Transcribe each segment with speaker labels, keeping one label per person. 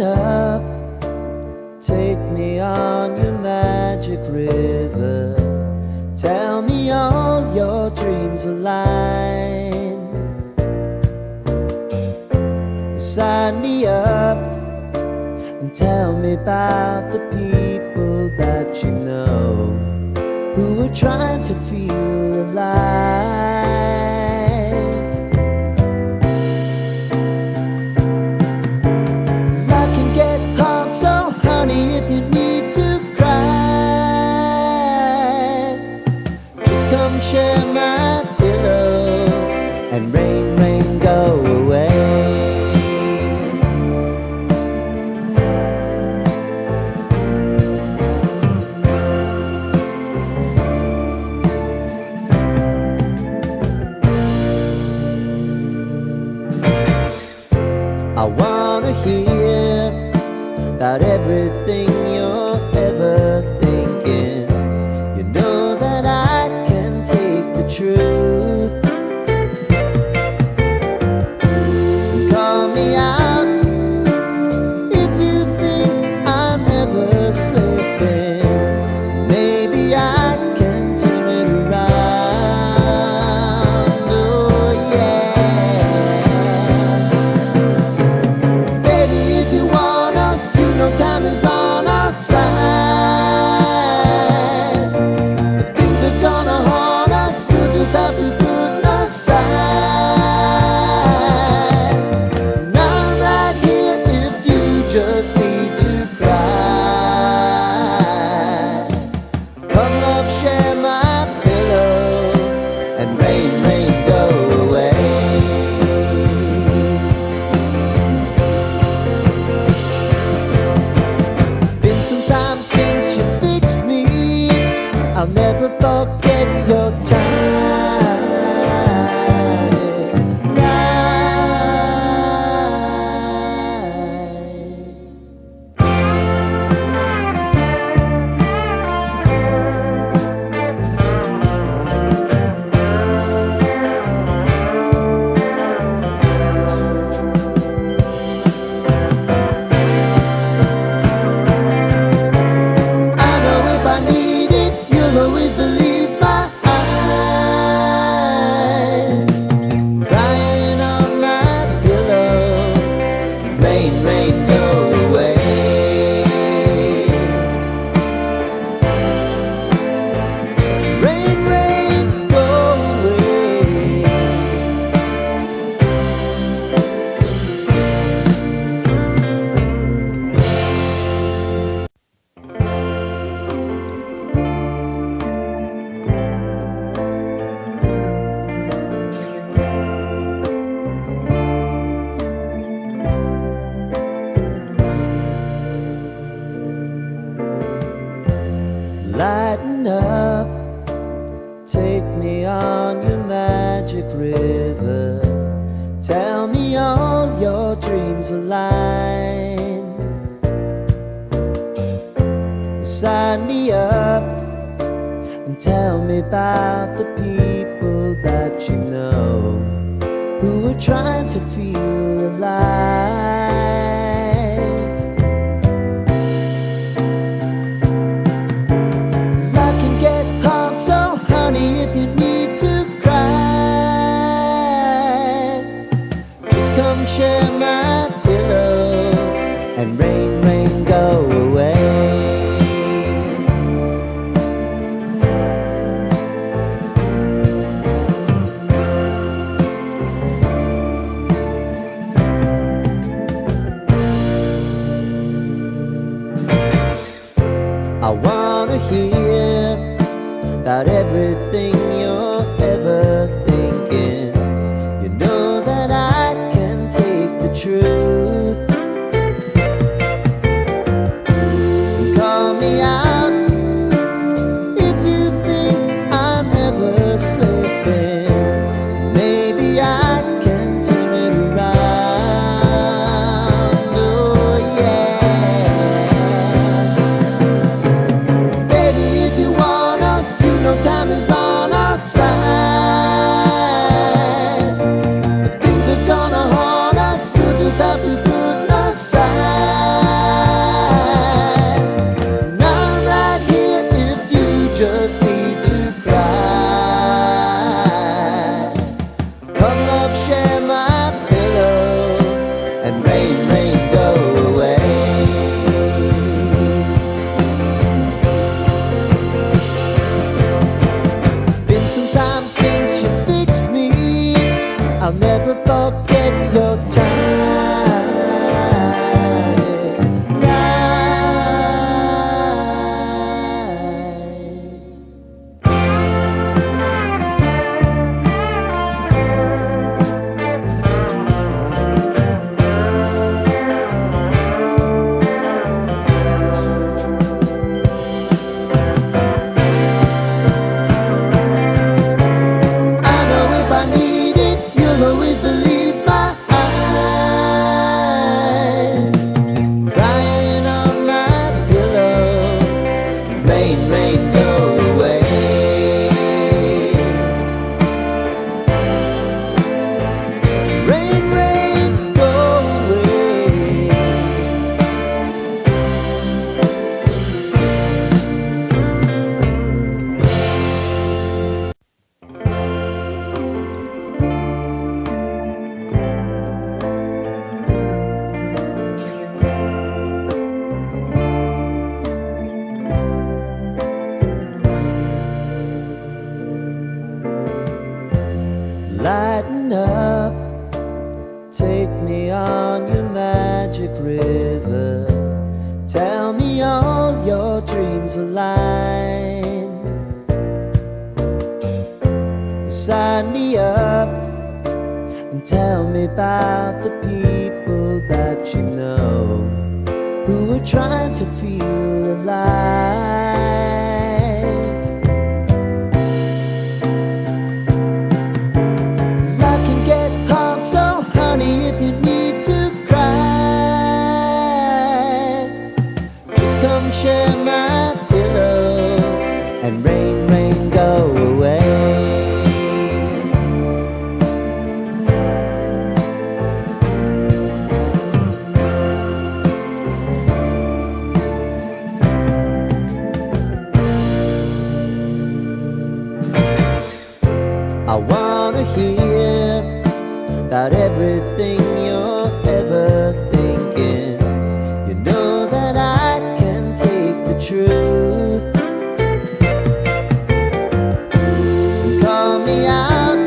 Speaker 1: Lighten up, take me on your magic river. Tell me all your dreams align. Sign me up and tell me about the people that you know who are trying to feel alive. Life can get hard, so honey, if you need to cry, just come share my pillow and rain, rain, go away. I wanna hear about everything you're ever thinking. You know that I can take the truth. Call me out if you think I'm ever slipping. Maybe I can turn it around. Oh yeah. Baby, if you want us, you know time is on our side. But things are gonna haunt us, we'll just have to put aside. And I'm right here if you just need to cry. Come love, share my pillow and rain, rain, go away. Been some time since you fixed me. I'll never forget your time. I know if I need it, you'll always believe my eyes. Crying on my pillow, rain, rain, go away. Rain, rain, go away. Lighten up, take me on your magic river. Tell me all your dreams align. Sign me up and tell me about the people that you know who are trying to feel alive. Life can get hard, so honey, if you need to cry, just come share my pillow and rain, rain, go away. I wanna hear about everything you're ever thinking. You know that I can take the truth. Call me out if you think I'm ever slipping. Maybe I can turn it around. Oh yeah. Baby, if you want us, you know time is on our side. But things are gonna haunt us, we'll just have to put aside. me on your magic river. Tell me all your dreams align. Sign me up and tell me about the people that you know who are trying to feel alive. Life can get hard, so honey, if you need to cry, just come share my pillow and rain, rain, go away. I wanna hear about everything you're ever thinking. You know that I can take the truth. And call me out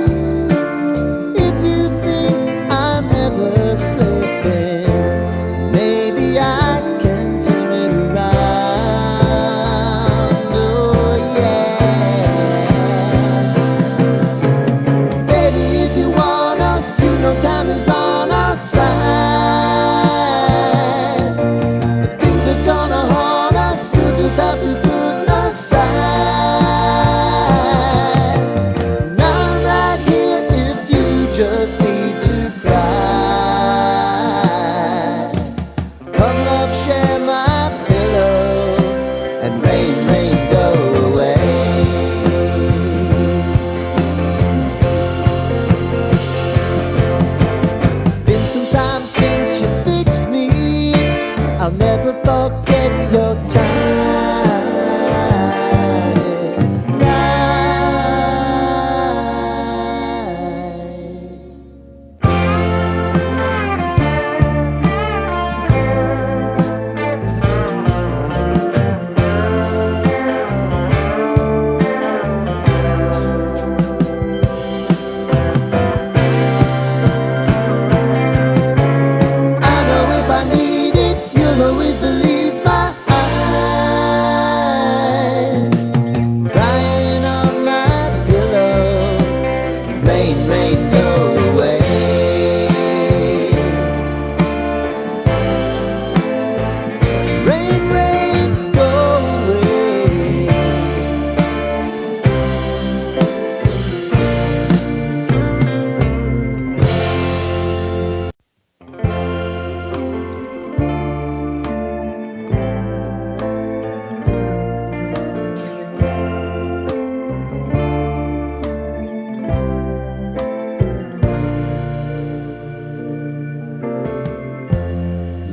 Speaker 1: if you think I'm ever slipping. Maybe I can turn it around. Oh yeah. Time is on our side. But things are gonna haunt us. We'll just have to put aside. And I'm right here if you just need to cry. Come love, share my pillow and rain, rain, go away. Since you fixed me, I'll never forget your time.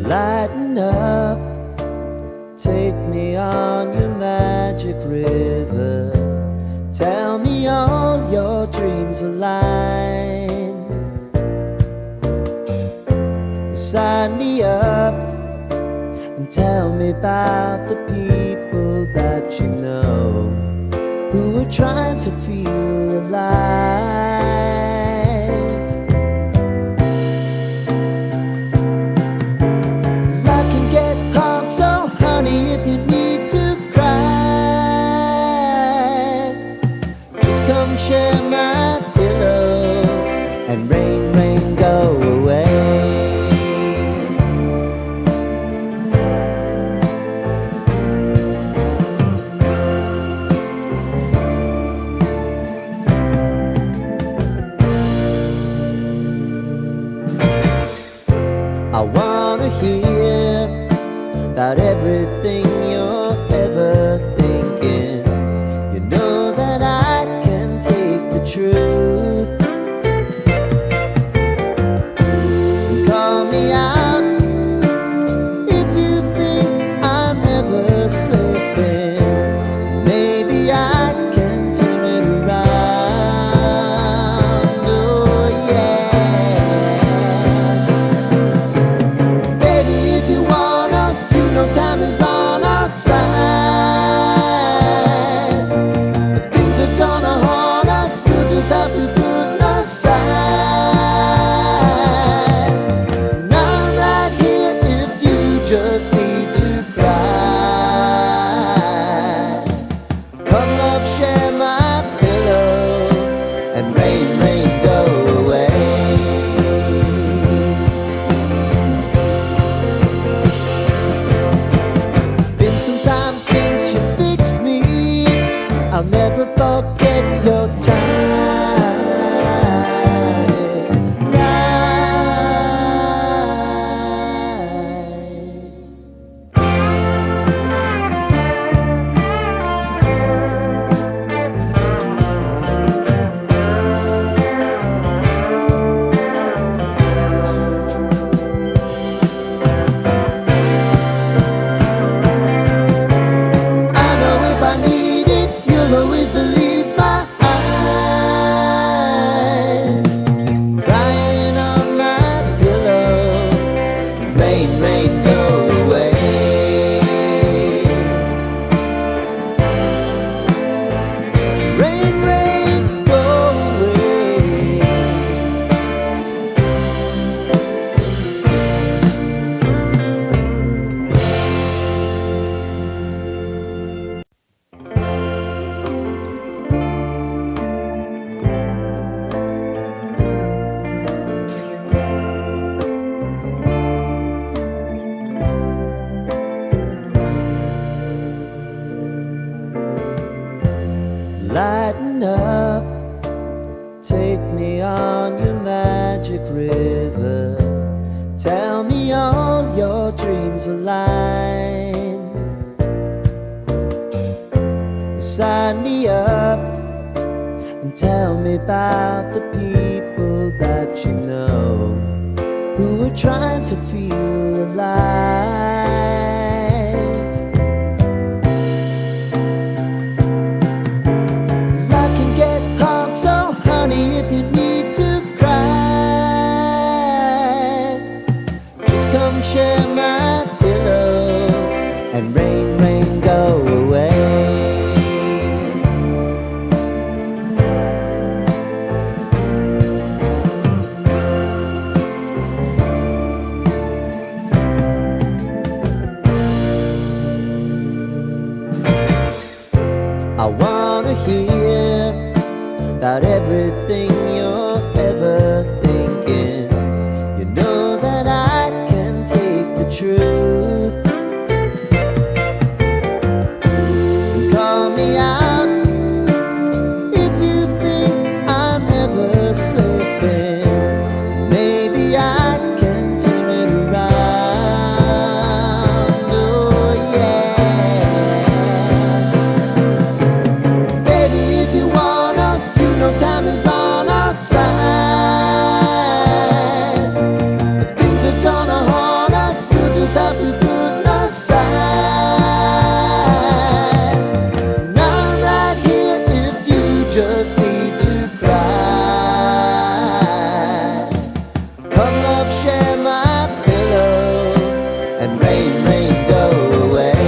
Speaker 1: Lighten up, take me on your magic river. Tell me all your dreams align. Sign me up and tell me about the people that you know who are trying to feel alive. So honey, if you need to cry, just come share my pillow and rain, rain, go away. I wanna hear about everything you're ever thinking. You know that I can take the truth. And call me out if you think I'm ever slipping. Maybe I can turn it around. Oh yeah. Baby, if you want us, you know time is on our dreams align. Sign me up and tell me about the people that you know who are trying to feel alive. Life can get hard, so honey, if you need to cry, just come share my pillow and rain, rain, go away. I wanna hear about everything you're ever thinking. You know that I can take the truth. And call me out if you think I'm ever slipping. Maybe I can turn it around. Oh yeah. Time is on our side. Things are gonna haunt us, we'll just have to put aside. And I'm right here if you just need to cry. Come love, share my pillow and rain, rain, go away.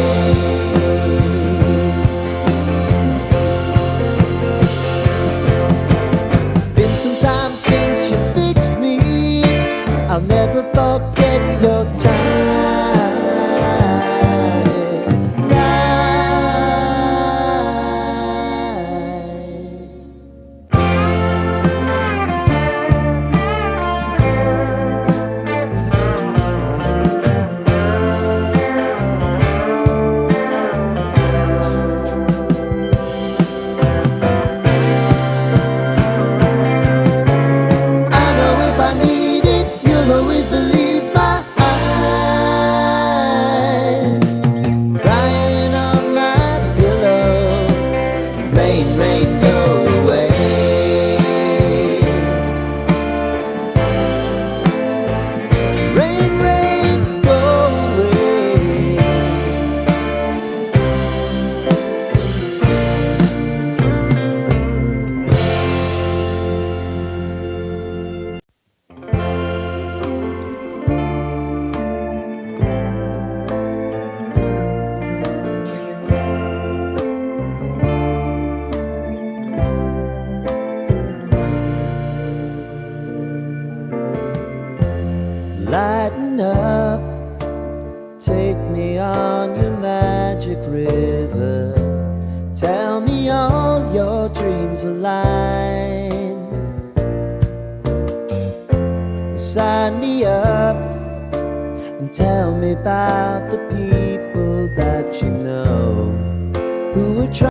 Speaker 1: Since you fixed me, I'll never forget your always believe my eyes. Crying on my pillow, rain, rain, go away. Rain, rain, go away. Lighten up, take me on your magic river. Tell me all your dreams align. Sign me up and tell me about the people that you know who are trying